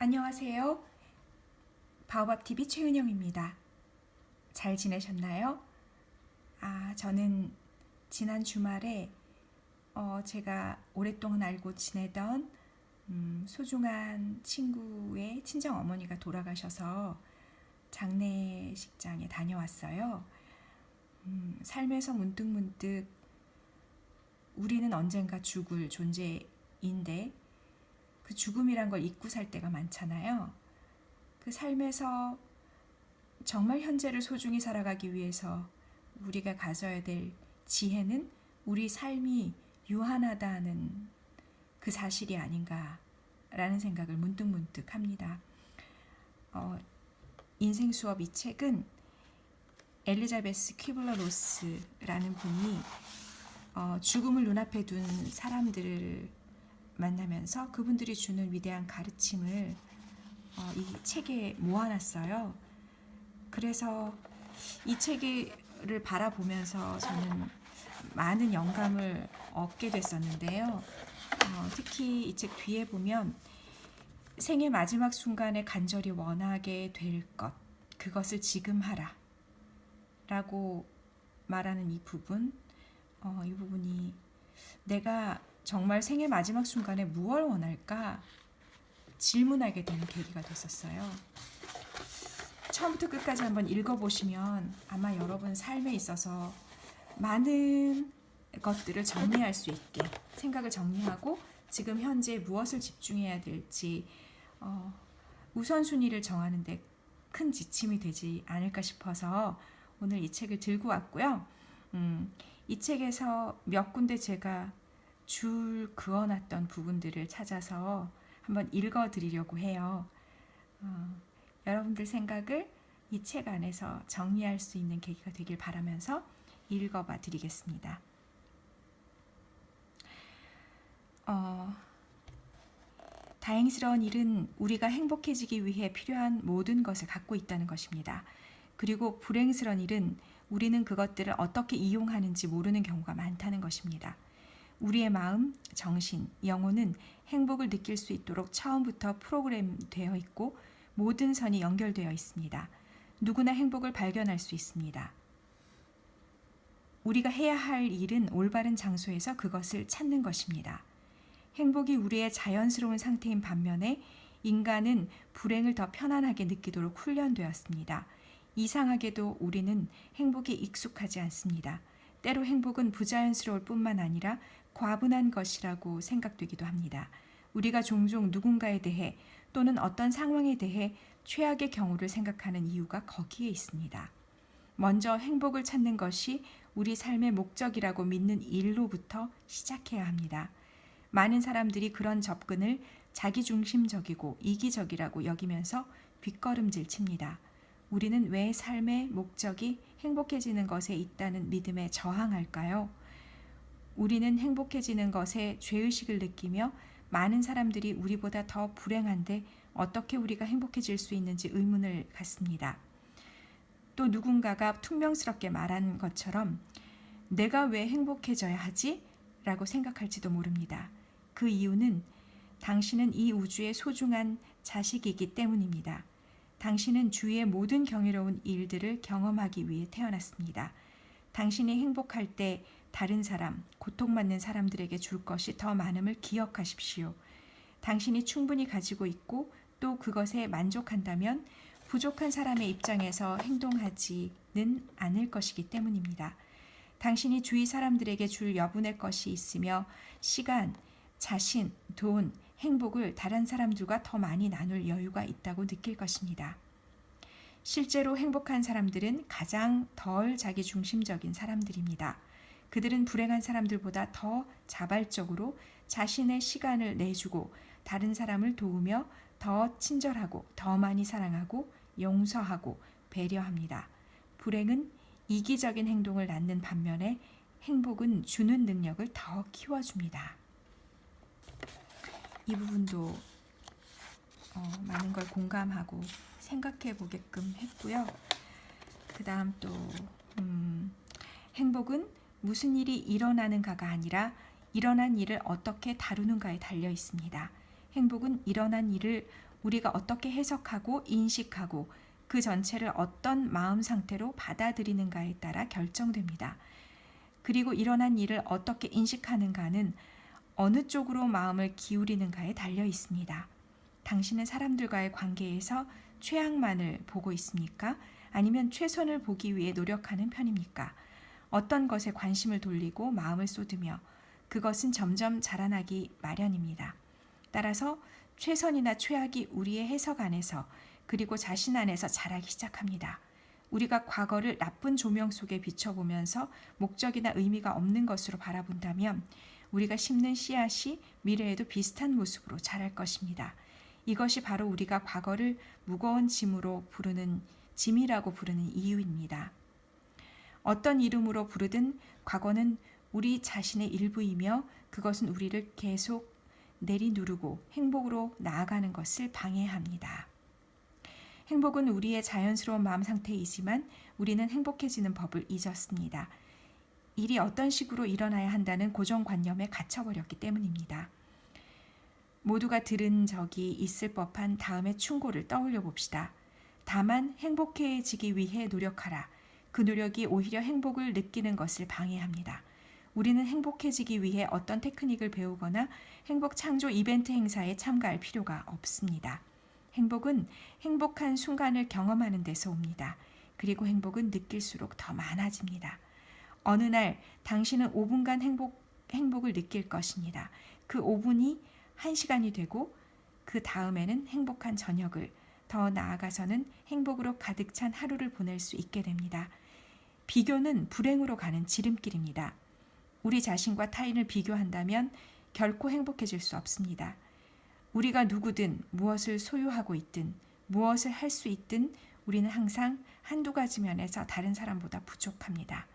안녕하세요. 바오밥TV 최은영입니다. 잘 지내셨나요? 저는 지난 주말에 제가 오랫동안 알고 지내던 소중한 친구의 친정 어머니가 돌아가셔서 장례식장에 다녀왔어요. 삶에서 문득문득 우리는 언젠가 죽을 존재인데 그 죽음이란 걸 잊고 살 때가 많잖아요. 그 삶에서 정말 현재를 소중히 살아가기 위해서 우리가 가져야 될 지혜는 우리 삶이 유한하다는 그 사실이 아닌가라는 생각을 문득문득 합니다. 인생 수업 이 책은 엘리자베스 퀴블러 로스라는 분이 죽음을 눈앞에 둔 사람들을 만나면서 그분들이 주는 위대한 가르침을 이 책에 모아놨어요. 그래서 이 책을 바라보면서 저는 많은 영감을 얻게 됐었는데요. 특히 이 책 뒤에 보면 생의 마지막 순간에 간절히 원하게 될 것, 그것을 지금 하라 라고 말하는 이 부분, 이 부분이 내가 정말 생의 마지막 순간에 무엇을 원할까 질문하게 되는 계기가 됐었어요. 처음부터 끝까지 한번 읽어보시면 아마 여러분 삶에 있어서 많은 것들을 정리할 수 있게 생각을 정리하고 지금 현재 무엇을 집중해야 될지 우선순위를 정하는 데 큰 지침이 되지 않을까 싶어서 오늘 이 책을 들고 왔고요. 이 책에서 몇 군데 제가 줄 그어놨던 부분들을 찾아서 한번 읽어드리려고 해요. 여러분들 생각을 이 책 안에서 정리할 수 있는 계기가 되길 바라면서 읽어봐 드리겠습니다. 다행스러운 일은 우리가 행복해지기 위해 필요한 모든 것을 갖고 있다는 것입니다. 그리고 불행스러운 일은 우리는 그것들을 어떻게 이용하는지 모르는 경우가 많다는 것입니다. 우리의 마음, 정신, 영혼은 행복을 느낄 수 있도록 처음부터 프로그램되어 있고 모든 선이 연결되어 있습니다. 누구나 행복을 발견할 수 있습니다. 우리가 해야 할 일은 올바른 장소에서 그것을 찾는 것입니다. 행복이 우리의 자연스러운 상태인 반면에 인간은 불행을 더 편안하게 느끼도록 훈련되었습니다. 이상하게도 우리는 행복에 익숙하지 않습니다. 때로 행복은 부자연스러울 뿐만 아니라 과분한 것이라고 생각되기도 합니다. 우리가 종종 누군가에 대해 또는 어떤 상황에 대해 최악의 경우를 생각하는 이유가 거기에 있습니다. 먼저 행복을 찾는 것이 우리 삶의 목적이라고 믿는 일로부터 시작해야 합니다. 많은 사람들이 그런 접근을 자기중심적이고 이기적이라고 여기면서 뒷걸음질 칩니다. 우리는 왜 삶의 목적이 행복해지는 것에 있다는 믿음에 저항할까요? 우리는 행복해지는 것에 죄의식을 느끼며 많은 사람들이 우리보다 더 불행한데 어떻게 우리가 행복해질 수 있는지 의문을 갖습니다. 또 누군가가 퉁명스럽게 말한 것처럼 내가 왜 행복해져야 하지? 라고 생각할지도 모릅니다. 그 이유는 당신은 이 우주의 소중한 자식이기 때문입니다. 당신은 주위의 모든 경이로운 일들을 경험하기 위해 태어났습니다. 당신이 행복할 때 다른 사람, 고통받는 사람들에게 줄 것이 더 많음을 기억하십시오. 당신이 충분히 가지고 있고 또 그것에 만족한다면 부족한 사람의 입장에서 행동하지는 않을 것이기 때문입니다. 당신이 주위 사람들에게 줄 여분의 것이 있으며 시간, 자신, 돈, 행복을 다른 사람들과 더 많이 나눌 여유가 있다고 느낄 것입니다. 실제로 행복한 사람들은 가장 덜 자기중심적인 사람들입니다. 그들은 불행한 사람들보다 더 자발적으로 자신의 시간을 내주고 다른 사람을 도우며 더 친절하고 더 많이 사랑하고 용서하고 배려합니다. 불행은 이기적인 행동을 낳는 반면에 행복은 주는 능력을 더 키워줍니다. 이 부분도 많은 걸 공감하고 생각해 보게끔 했고요. 그 다음 또 행복은 무슨 일이 일어나는가가 아니라 일어난 일을 어떻게 다루는가에 달려 있습니다. 행복은 일어난 일을 우리가 어떻게 해석하고 인식하고 그 전체를 어떤 마음 상태로 받아들이는가에 따라 결정됩니다. 그리고 일어난 일을 어떻게 인식하는가는 어느 쪽으로 마음을 기울이는가에 달려 있습니다. 당신은 사람들과의 관계에서 최악만을 보고 있습니까? 아니면 최선을 보기 위해 노력하는 편입니까? 어떤 것에 관심을 돌리고 마음을 쏟으며 그것은 점점 자라나기 마련입니다. 따라서 최선이나 최악이 우리의 해석 안에서 그리고 자신 안에서 자라기 시작합니다. 우리가 과거를 나쁜 조명 속에 비춰보면서 목적이나 의미가 없는 것으로 바라본다면 우리가 심는 씨앗이 미래에도 비슷한 모습으로 자랄 것입니다. 이것이 바로 우리가 과거를 무거운 짐이라고 부르는 이유입니다. 어떤 이름으로 부르든 과거는 우리 자신의 일부이며 그것은 우리를 계속 내리누르고 행복으로 나아가는 것을 방해합니다. 행복은 우리의 자연스러운 마음 상태이지만 우리는 행복해지는 법을 잊었습니다. 일이 어떤 식으로 일어나야 한다는 고정관념에 갇혀버렸기 때문입니다. 모두가 들은 적이 있을 법한 다음의 충고를 떠올려 봅시다. 다만 행복해지기 위해 노력하라. 그 노력이 오히려 행복을 느끼는 것을 방해합니다. 우리는 행복해지기 위해 어떤 테크닉을 배우거나 행복 창조 이벤트 행사에 참가할 필요가 없습니다. 행복은 행복한 순간을 경험하는 데서 옵니다. 그리고 행복은 느낄수록 더 많아집니다. 어느 날 당신은 5분간 행복을 느낄 것입니다. 그 5분이 1시간이 되고 그 다음에는 행복한 저녁을, 더 나아가서는 행복으로 가득 찬 하루를 보낼 수 있게 됩니다. 비교는 불행으로 가는 지름길입니다. 우리 자신과 타인을 비교한다면 결코 행복해질 수 없습니다. 우리가 누구든 무엇을 소유하고 있든 무엇을 할 수 있든 우리는 항상 한두 가지 면에서 다른 사람보다 부족합니다.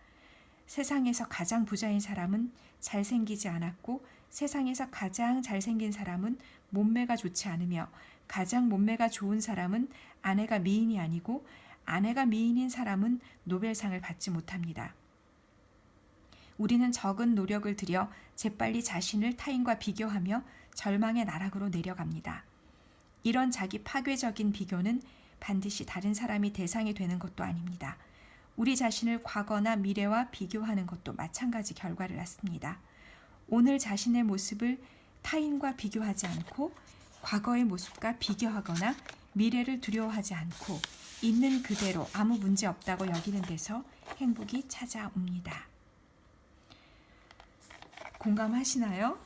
세상에서 가장 부자인 사람은 잘생기지 않았고 세상에서 가장 잘생긴 사람은 몸매가 좋지 않으며 가장 몸매가 좋은 사람은 아내가 미인이 아니고 아내가 미인인 사람은 노벨상을 받지 못합니다. 우리는 적은 노력을 들여 재빨리 자신을 타인과 비교하며 절망의 나락으로 내려갑니다. 이런 자기 파괴적인 비교는 반드시 다른 사람이 대상이 되는 것도 아닙니다. 우리 자신을 과거나 미래와 비교하는 것도 마찬가지 결과를 낳습니다. 오늘 자신의 모습을 타인과 비교하지 않고 과거의 모습과 비교하거나 미래를 두려워하지 않고 있는 그대로 아무 문제 없다고 여기는 데서 행복이 찾아옵니다. 공감하시나요?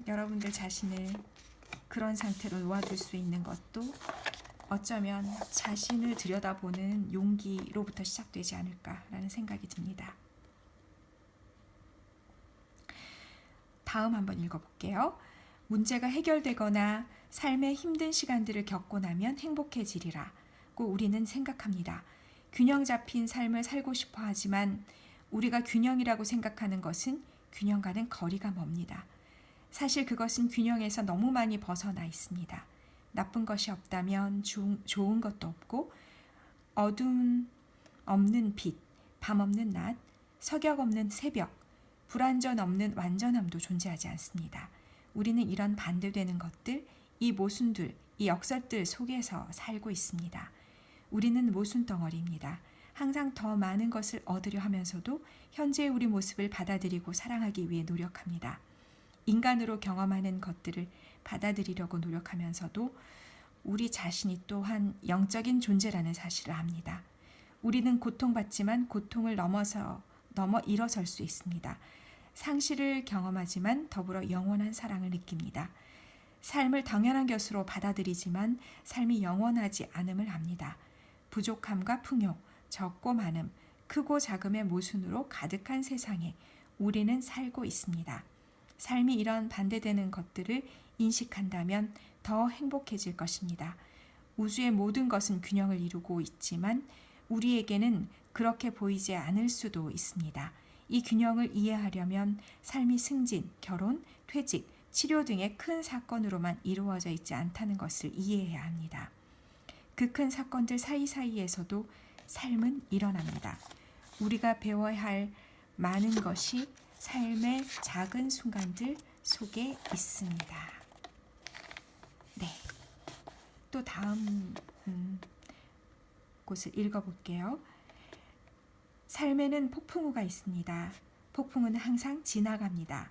여러분들 자신을 그런 상태로 놓아둘 수 있는 것도 어쩌면 자신을 들여다보는 용기로부터 시작되지 않을까라는 생각이 듭니다. 다음 한번 읽어볼게요. 문제가 해결되거나 삶의 힘든 시간들을 겪고 나면 행복해지리라고 우리는 생각합니다. 균형 잡힌 삶을 살고 싶어 하지만 우리가 균형이라고 생각하는 것은 균형과는 거리가 멉니다. 사실 그것은 균형에서 너무 많이 벗어나 있습니다. 나쁜 것이 없다면 좋은 것도 없고 어둠 없는 빛, 밤 없는 낮, 석역 없는 새벽, 불완전 없는 완전함도 존재하지 않습니다. 우리는 이런 반대되는 것들, 이 모순들, 이 역설들 속에서 살고 있습니다. 우리는 모순 덩어리입니다. 항상 더 많은 것을 얻으려 하면서도 현재의 우리 모습을 받아들이고 사랑하기 위해 노력합니다. 인간으로 경험하는 것들을 받아들이려고 노력하면서도 우리 자신이 또한 영적인 존재라는 사실을 압니다. 우리는 고통받지만 고통을 넘어 일어설 수 있습니다. 상실을 경험하지만 더불어 영원한 사랑을 느낍니다. 삶을 당연한 것으로 받아들이지만 삶이 영원하지 않음을 압니다. 부족함과 풍요, 적고 많음, 크고 작음의 모순으로 가득한 세상에 우리는 살고 있습니다. 삶이 이런 반대되는 것들을 인식한다면 더 행복해질 것입니다. 우주의 모든 것은 균형을 이루고 있지만 우리에게는 그렇게 보이지 않을 수도 있습니다. 이 균형을 이해하려면 삶이 승진, 결혼, 퇴직, 치료 등의 큰 사건으로만 이루어져 있지 않다는 것을 이해해야 합니다. 그 큰 사건들 사이사이에서도 삶은 일어납니다. 우리가 배워야 할 많은 것이 삶의 작은 순간들 속에 있습니다. 네, 또 다음 곳을 읽어볼게요. 삶에는 폭풍우가 있습니다. 폭풍은 항상 지나갑니다.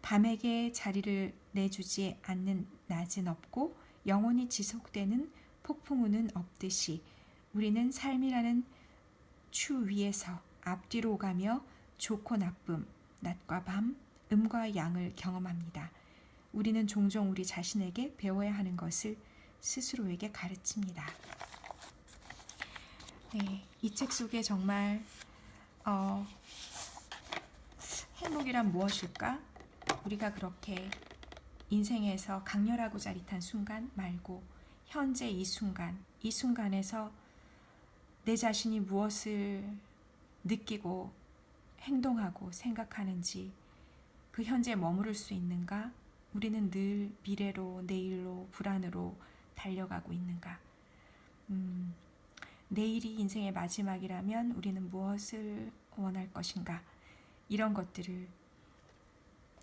밤에게 자리를 내주지 않는 낮은 없고 영원히 지속되는 폭풍우는 없듯이 우리는 삶이라는 추 위에서 앞뒤로 가며 좋고 나쁨, 낮과 밤, 음과 양을 경험합니다. 우리는 종종 우리 자신에게 배워야 하는 것을 스스로에게 가르칩니다. 네, 이 책 속에 정말 행복이란 무엇일까? 우리가 그렇게 인생에서 강렬하고 짜릿한 순간 말고 현재 이 순간에서 내 자신이 무엇을 느끼고 행동하고 생각하는지 그 현재에 머무를 수 있는가? 우리는 늘 미래로, 내일로, 불안으로 달려가고 있는가? 내일이 인생의 마지막이라면 우리는 무엇을 원할 것인가? 이런 것들을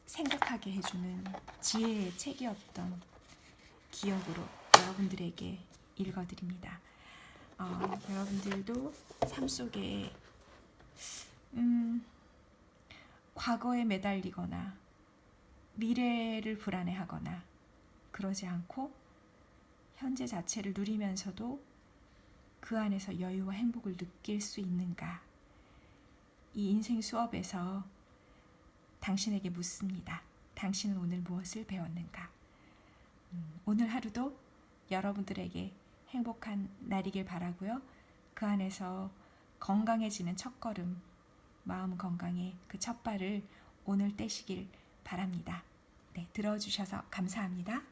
생각하게 해주는 지혜의 책이었던 기억으로 여러분들에게 읽어드립니다. 여러분들도 삶 속에 과거에 매달리거나 미래를 불안해하거나 그러지 않고 현재 자체를 누리면서도 그 안에서 여유와 행복을 느낄 수 있는가? 이 인생 수업에서 당신에게 묻습니다. 당신은 오늘 무엇을 배웠는가? 오늘 하루도 여러분들에게 행복한 날이길 바라고요. 그 안에서 건강해지는 첫걸음, 마음 건강의 그 첫발을 오늘 떼시길 바랍니다. 네, 들어주셔서 감사합니다.